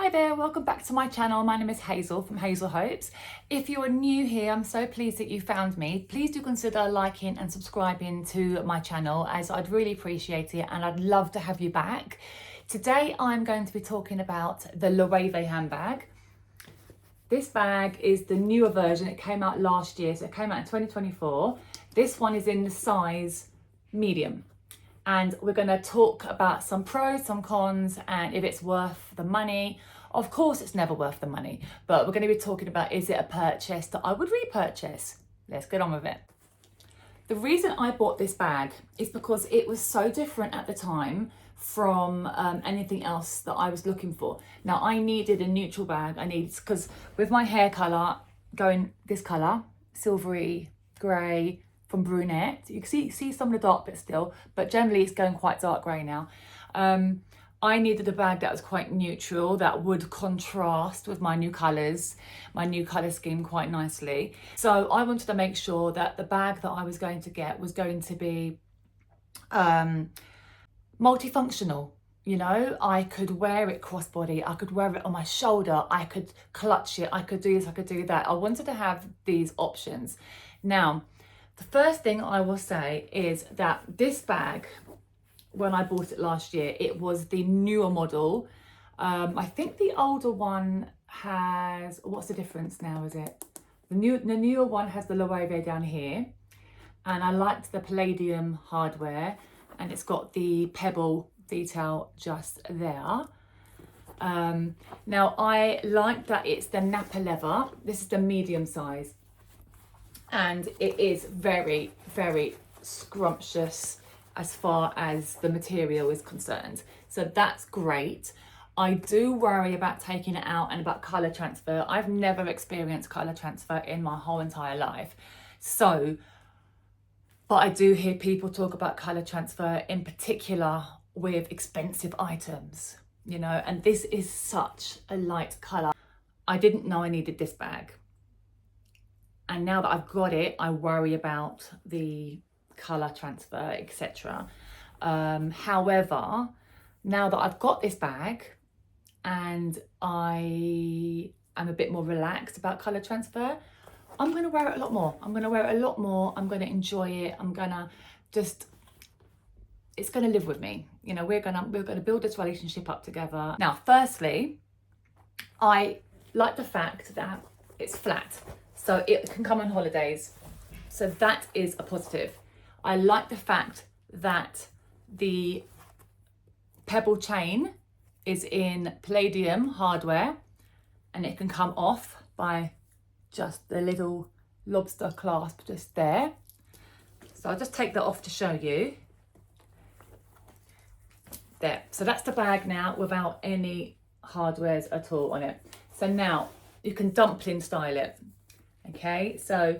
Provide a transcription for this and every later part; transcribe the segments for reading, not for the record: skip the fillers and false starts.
Hi there, welcome back to my channel. My name is Hazel from 𝐬𝐮𝐫𝐞. If you're new here, I'm so pleased that you found me. Please do consider liking and subscribing to my channel, as I'd really appreciate it and I'd love to have you back. Today I'm going to be talking about the Loewe handbag. This bag is the newer version. It came out last year, so it came out in 2024. This one is in the size medium. And we're going to talk about some pros, some cons, and if it's worth the money. Of course, it's never worth the money, but we're going to be talking about, is it a purchase that I would repurchase? Let's get on with it. The reason I bought this bag is because it was so different at the time from anything else that I was looking for. Now, I needed a neutral bag. Because with my hair colour going this colour, silvery grey, from brunette, you can see some of the dark bits still, but generally it's going quite dark grey now. I needed a bag that was quite neutral, that would contrast with my new colours, my new colour scheme quite nicely. So I wanted to make sure that the bag that I was going to get was going to be multifunctional. You know, I could wear it crossbody, I could wear it on my shoulder, I could clutch it, I could do this, I could do that. I wanted to have these options. Now, the first thing I will say is that this bag, when I bought it last year, it was the newer model. I think the older one has, what's the difference now, is it? The newer one has the Loewe down here, and I liked the palladium hardware, and it's got the pebble detail just there. Now I like that it's the nappa leather. This is the medium size. And it is very, very scrumptious as far as the material is concerned. So that's great. I do worry about taking it out and about colour transfer. I've never experienced colour transfer in my whole entire life. So, but I do hear people talk about colour transfer, in particular with expensive items, you know, and this is such a light colour. I didn't know I needed this bag. And now that I've got it, I worry about the colour transfer, etc. However, now that I've got this bag and I am a bit more relaxed about colour transfer, I'm going to wear it a lot more. I'm going to wear it a lot more. I'm going to enjoy it. I'm going to just, it's going to live with me. You know, we're going to build this relationship up together. Now, firstly, I like the fact that it's flat. So it can come on holidays. So that is a positive. I like the fact that the pebble chain is in palladium hardware and it can come off by just the little lobster clasp just there. So I'll just take that off to show you. There. So that's the bag now without any hardwares at all on it. So now you can dumpling style it. Okay, so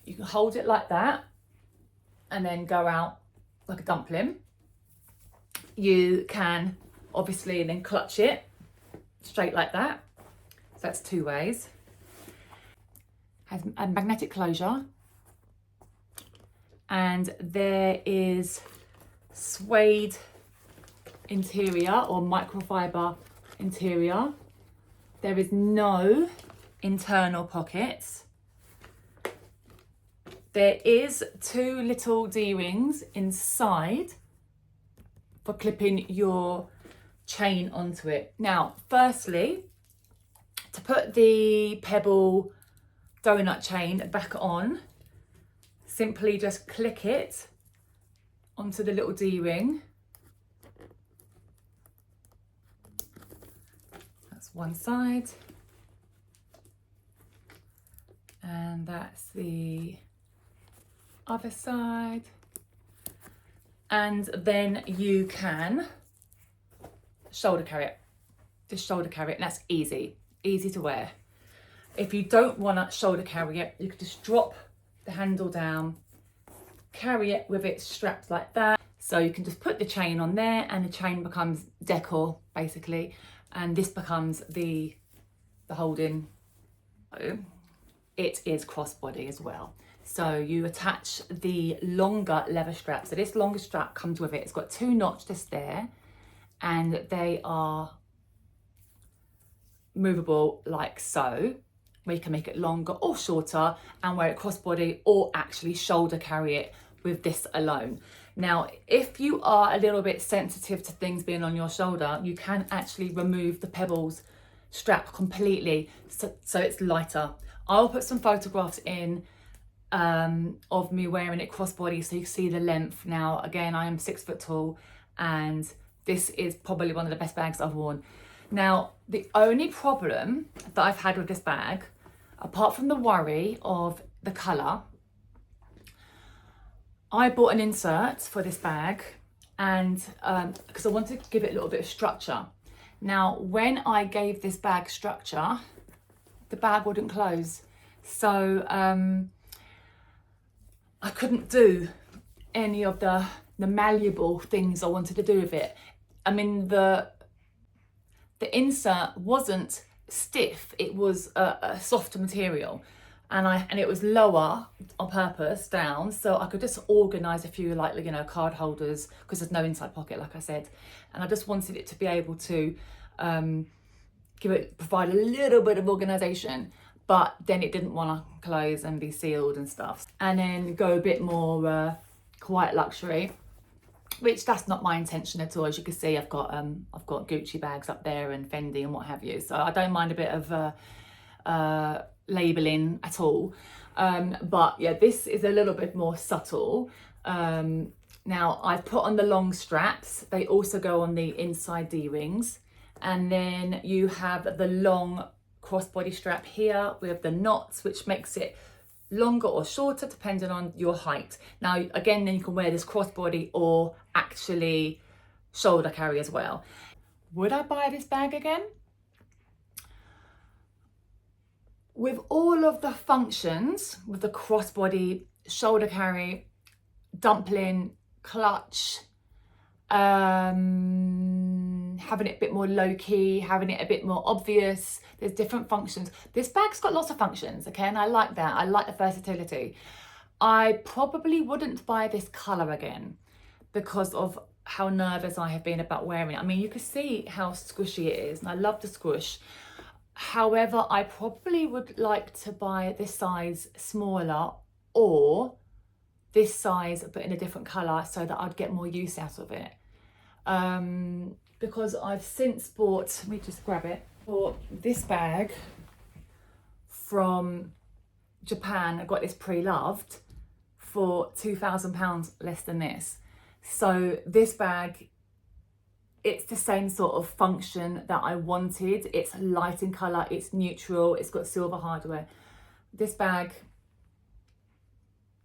you can hold it like that and then go out like a dumpling. You can obviously then clutch it straight like that. So that's two ways. Has a magnetic closure. And there is suede interior or microfiber interior. There is no internal pockets. There is two little D-rings inside for clipping your chain onto it. Now, firstly, to put the pebble donut chain back on, simply just click it onto the little D-ring. That's one side. And that's the other side, and then you can shoulder carry it. Just shoulder carry it, and that's easy to wear. If you don't want to shoulder carry it, you could just drop the handle down, carry it with it strapped like that. So you can just put the chain on there and the chain becomes decor basically, and this becomes the holding. It is crossbody as well. So you attach the longer leather strap. So this longer strap comes with it. It's got two notches just there, and they are movable like so. We can make it longer or shorter and wear it crossbody, or actually shoulder carry it with this alone. Now, if you are a little bit sensitive to things being on your shoulder, you can actually remove the pebbles strap completely so it's lighter. I'll put some photographs in of me wearing it crossbody so you can see the length. Now, again, I am 6 foot tall and this is probably one of the best bags I've worn. Now, the only problem that I've had with this bag, apart from the worry of the colour, I bought an insert for this bag and because I wanted to give it a little bit of structure. Now, when I gave this bag structure, the bag wouldn't close. So I couldn't do any of the malleable things I wanted to do with it. I mean, the insert wasn't stiff, it was a softer material, and it was lower on purpose down so I could just organize a few, like, you know, card holders, because there's no inside pocket, like I said, and I just wanted it to be able to provide a little bit of organization, but then it didn't want to close and be sealed and stuff, and then go a bit more quiet luxury, which that's not my intention at all. As you can see, I've got Gucci bags up there and Fendi and what have you, so I don't mind a bit of labeling at all, but yeah, this is a little bit more subtle. Now, I've put on the long straps, they also go on the inside D-rings, and then you have the long crossbody strap here with the knots, which makes it longer or shorter depending on your height. Now, again, then you can wear this crossbody or actually shoulder carry as well. Would I buy this bag again? With all of the functions, with the crossbody, shoulder carry, dumpling, clutch, having it a bit more low-key, having it a bit more obvious, there's different functions. This bag's got lots of functions, okay, and I like that. I like the versatility. I probably wouldn't buy this colour again because of how nervous I have been about wearing it. I mean, you can see how squishy it is, and I love the squish. However, I probably would like to buy this size smaller, or this size but in a different colour, so that I'd get more use out of it. Because I've since bought, let me just grab it, bought this bag from Japan. I got this pre-loved for £2,000 less than this. So this bag, it's the same sort of function that I wanted. It's light in colour, it's neutral, it's got silver hardware. This bag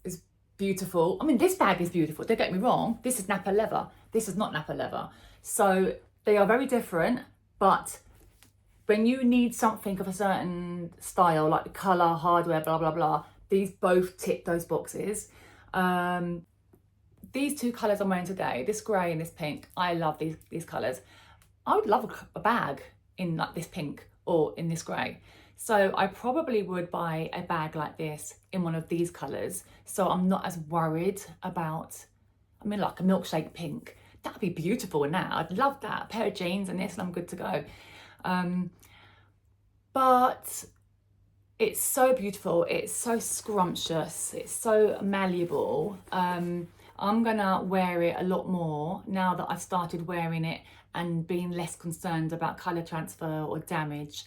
is beautiful. I mean, this bag is beautiful, don't get me wrong. This is Napa leather, this is not Napa leather. So they are very different, but when you need something of a certain style, like the colour, hardware, blah, blah, blah, these both tick those boxes. These two colours I'm wearing today, this grey and this pink, I love these colours. I would love a bag in like this pink or in this grey. So I probably would buy a bag like this in one of these colours, so I'm not as worried about, I mean, like a milkshake pink. That'd be beautiful in that. I'd love that. A pair of jeans and this and I'm good to go. But it's so beautiful. It's so scrumptious. It's so malleable. I'm gonna wear it a lot more now that I've started wearing it and being less concerned about colour transfer or damage.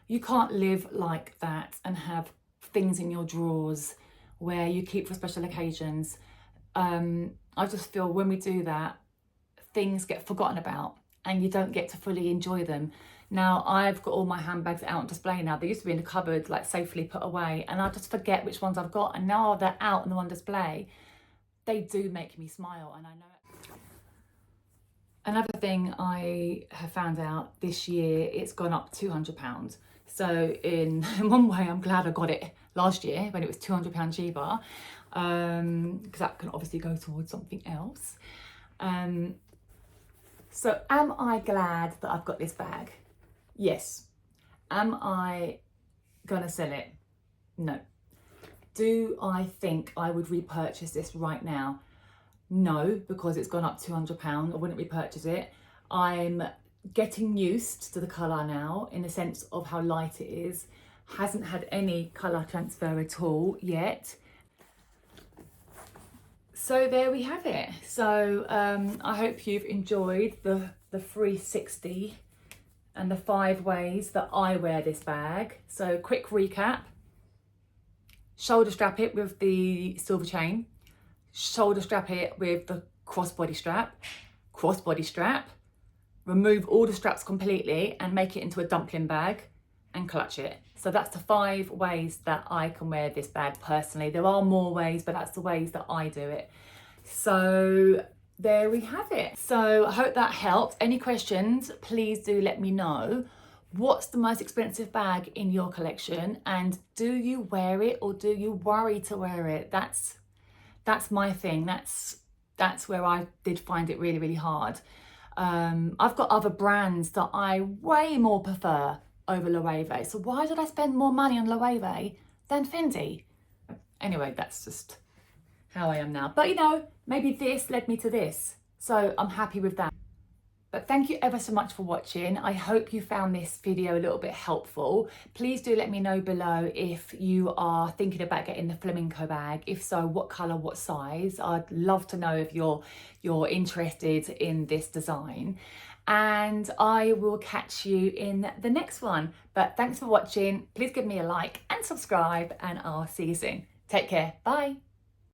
You can't live like that and have things in your drawers where you keep for special occasions. I just feel when we do that, things get forgotten about and you don't get to fully enjoy them. Now, I've got all my handbags out on display now. They used to be in the cupboard, like safely put away, and I just forget which ones I've got, and now they're out and they're on display. They do make me smile, and I know it. Another thing I have found out this year, it's gone up £200. So in one way, I'm glad I got it last year when it was £200 cheaper, because that can obviously go towards something else. So am I glad that I've got this bag? Yes. Am I gonna sell it? No. Do I think I would repurchase this right now? No, because it's gone up £200. I wouldn't repurchase it. I'm getting used to the colour now, in the sense of how light it is. Hasn't had any colour transfer at all yet. So there we have it. So I hope you've enjoyed the 360 and the 5 ways that I wear this bag. So quick recap: shoulder strap it with the silver chain, shoulder strap it with the crossbody strap, remove all the straps completely and make it into a dumpling bag and clutch it. So that's the 5 ways that I can wear this bag personally. There are more ways, but that's the ways that I do it. So there we have it. So I hope that helped. Any questions, please do let me know. What's the most expensive bag in your collection, and do you wear it or do you worry to wear it? That's my thing. That's where I did find it really, really hard. I've got other brands that I way more prefer over Loewe. So why did I spend more money on Loewe than Fendi? Anyway, that's just how I am now. But you know, maybe this led me to this. So I'm happy with that. But thank you ever so much for watching. I hope you found this video a little bit helpful. Please do let me know below if you are thinking about getting the flamenco bag. If so, what colour, what size? I'd love to know if you're interested in this design. And I will catch you in the next one. But thanks for watching. Please give me a like and subscribe, and I'll see you soon. Take care. Bye.